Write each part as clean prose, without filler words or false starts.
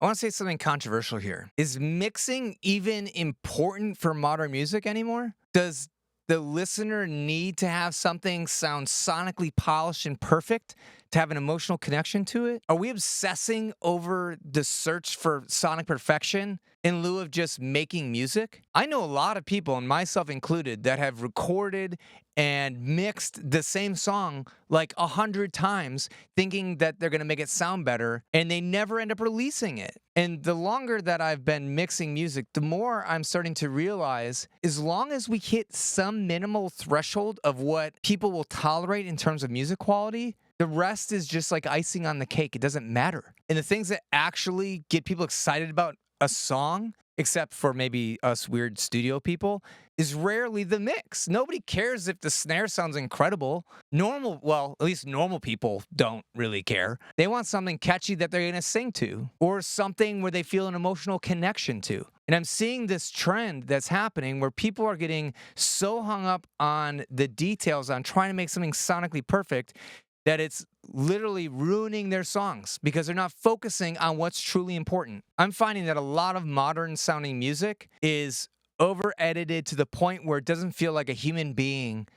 I want to say something controversial here. Is mixing even important for modern music anymore? Does the listener need to have something sound sonically polished and perfect to have an emotional connection to it? Are we obsessing over the search for sonic perfection in lieu of just making music? I know a lot of people, and myself included, that have recorded and mixed the same song like 100 times, thinking that they're going to make it sound better, and they never end up releasing it. And the longer that I've been mixing music, the more I'm starting to realize as long as we hit some minimal threshold of what people will tolerate in terms of music quality, the rest is just like icing on the cake. It doesn't matter. And the things that actually get people excited about a song, except for maybe us weird studio people, is rarely the mix. Nobody cares if the snare sounds incredible. Well, at least normal people don't really care. They want something catchy that they're going to sing to, or something where they feel an emotional connection to. And I'm seeing this trend that's happening where people are getting so hung up on the details, on trying to make something sonically perfect, that it's literally ruining their songs because they're not focusing on what's truly important. I'm finding that a lot of modern sounding music is over edited to the point where it doesn't feel like a human being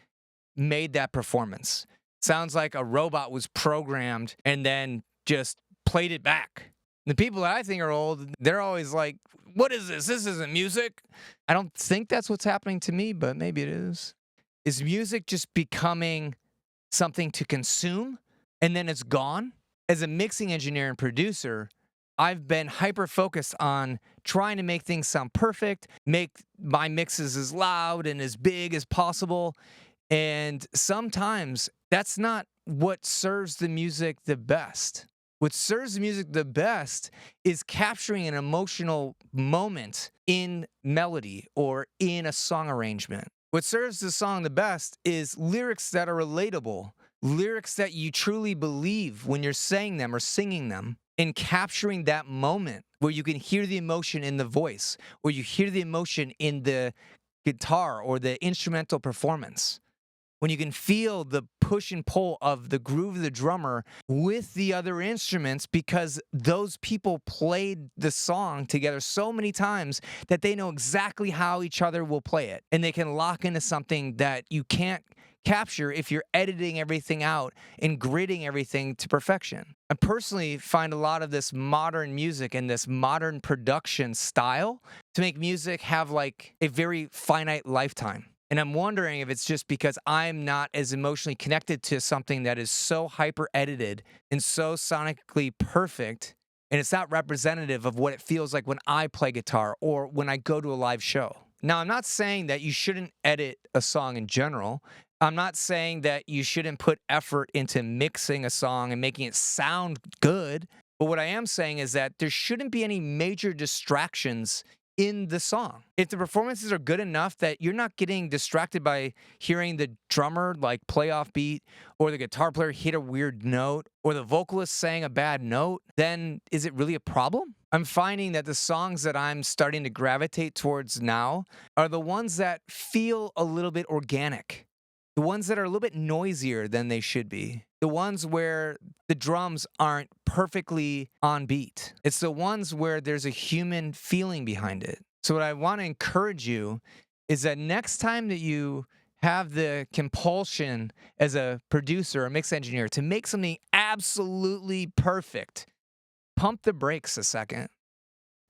made that performance. Sounds like a robot was programmed and then just played it back. The people that I think are old, they're always like, what is this? This isn't music. I don't think that's what's happening to me, but maybe it is. Is music just becoming something to consume and then it's gone? As a mixing engineer and producer, I've been hyper focused on trying to make things sound perfect, make my mixes as loud and as big as possible. And sometimes that's not what serves the music the best. What serves the music the best is capturing an emotional moment in melody or in a song arrangement. What serves the song the best is lyrics that are relatable, lyrics that you truly believe when you're saying them or singing them, and capturing that moment where you can hear the emotion in the voice, or you hear the emotion in the guitar or the instrumental performance. When you can feel the push and pull of the groove of the drummer with the other instruments because those people played the song together so many times that they know exactly how each other will play it. And they can lock into something that you can't capture if you're editing everything out and gridding everything to perfection. I personally find a lot of this modern music and this modern production style to make music have like a very finite lifetime. And I'm wondering if it's just because I'm not as emotionally connected to something that is so hyper edited and so sonically perfect, and it's not representative of what it feels like when I play guitar or when I go to a live show. Now, I'm not saying that you shouldn't edit a song in general. I'm not saying that you shouldn't put effort into mixing a song and making it sound good. But what I am saying is that there shouldn't be any major distractions in the song. If the performances are good enough that you're not getting distracted by hearing the drummer like play off beat or the guitar player hit a weird note or the vocalist saying a bad note, then is it really a problem? I'm finding that the songs that I'm starting to gravitate towards now are the ones that feel a little bit organic, the ones that are a little bit noisier than they should be, the ones where the drums aren't perfectly on beat. It's the ones where there's a human feeling behind it. So, what I want to encourage you is that next time that you have the compulsion as a producer or mix engineer to make something absolutely perfect, pump the brakes a second.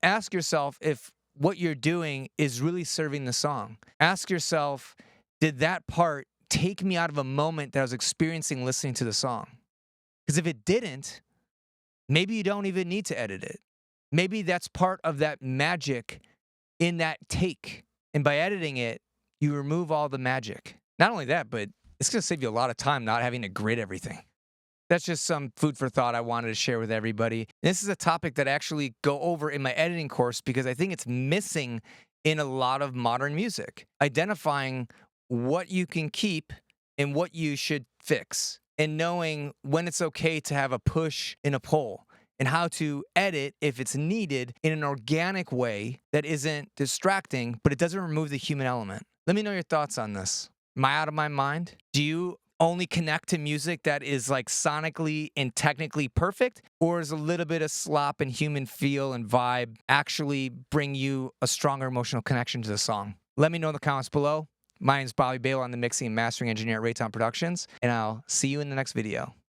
Ask yourself if what you're doing is really serving the song. Ask yourself, did that part take me out of a moment that I was experiencing listening to the song? Because if it didn't, maybe you don't even need to edit it. Maybe that's part of that magic in that take. And by editing it, you remove all the magic. Not only that, but it's going to save you a lot of time not having to grid everything. That's just some food for thought I wanted to share with everybody. This is a topic that I actually go over in my editing course because I think it's missing in a lot of modern music. Identifying what you can keep and what you should fix, and knowing when it's okay to have a push and a pull, and how to edit if it's needed in an organic way that isn't distracting, but it doesn't remove the human element. Let me know your thoughts on this. Am I out of my mind? Do you only connect to music that is like sonically and technically perfect? Or is a little bit of slop and human feel and vibe actually bring you a stronger emotional connection to the song? Let me know in the comments below. My name is Bobby Bale. I'm the mixing and mastering engineer at Rayton Productions, and I'll see you in the next video.